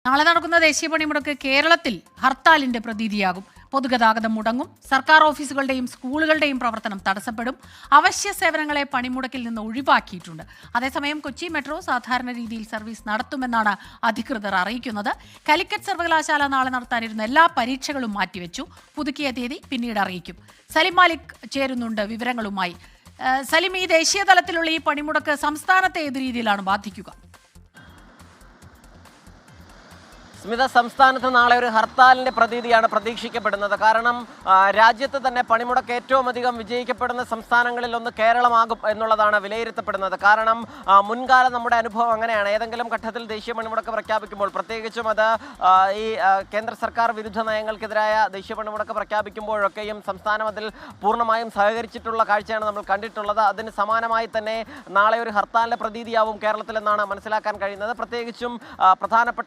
നാളെ നടക്കുന്ന ദേശീയ പണിമുടക്ക് കേരളത്തിൽ ഹർത്താലിന്റെ പ്രതീതിയാകും. പൊതുഗതാഗതം മുടങ്ങും, സർക്കാർ ഓഫീസുകളുടെയും സ്കൂളുകളുടെയും പ്രവർത്തനം തടസ്സപ്പെടും. അവശ്യ സേവനങ്ങളെ പണിമുടക്കിൽ നിന്ന് ഒഴിവാക്കിയിട്ടുണ്ട്. അതേസമയം കൊച്ചി മെട്രോ സാധാരണ രീതിയിൽ സർവീസ് നടത്തുമെന്നാണ് അധികൃതർ അറിയിക്കുന്നത്. കാലിക്കറ്റ് സർവകലാശാല നാളെ നടത്താനിരുന്ന എല്ലാ പരീക്ഷകളും മാറ്റിവെച്ചു. പുതുക്കിയ തീയതി പിന്നീട് അറിയിക്കും. സലിം മാലിക് ചേരുന്നുണ്ട് വിവരങ്ങളുമായി. സലിം, ഈ ദേശീയ തലത്തിലുള്ള ഈ പണിമുടക്ക് സംസ്ഥാനത്തെ ഏത് രീതിയിലാണ് ബാധിക്കുക? സ്മിത, സംസ്ഥാനത്ത് നാളെ ഒരു ഹർത്താലിൻ്റെ പ്രതീതിയാണ് പ്രതീക്ഷിക്കപ്പെടുന്നത്. കാരണം രാജ്യത്ത് തന്നെ പണിമുടക്ക് ഏറ്റവും അധികം വിജയിക്കപ്പെടുന്ന സംസ്ഥാനങ്ങളിലൊന്ന് കേരളമാകും എന്നുള്ളതാണ് വിലയിരുത്തപ്പെടുന്നത്. കാരണം മുൻകാലം നമ്മുടെ അനുഭവം അങ്ങനെയാണ്. ഏതെങ്കിലും ഘട്ടത്തിൽ ദേശീയ പണിമുടക്ക് പ്രഖ്യാപിക്കുമ്പോൾ, പ്രത്യേകിച്ചും അത് ഈ കേന്ദ്ര സർക്കാർ വിരുദ്ധ നയങ്ങൾക്കെതിരായ ദേശീയ പണിമുടക്ക് പ്രഖ്യാപിക്കുമ്പോഴൊക്കെയും സംസ്ഥാനം അതിൽ പൂർണ്ണമായും സഹകരിച്ചിട്ടുള്ള കാഴ്ചയാണ് നമ്മൾ കണ്ടിട്ടുള്ളത്. അതിന് സമാനമായി തന്നെ നാളെ ഒരു ഹർത്താലിൻ്റെ പ്രതീതിയാവും കേരളത്തിലെന്നാണ് മനസ്സിലാക്കാൻ കഴിയുന്നത്. പ്രത്യേകിച്ചും പ്രധാനപ്പെട്ട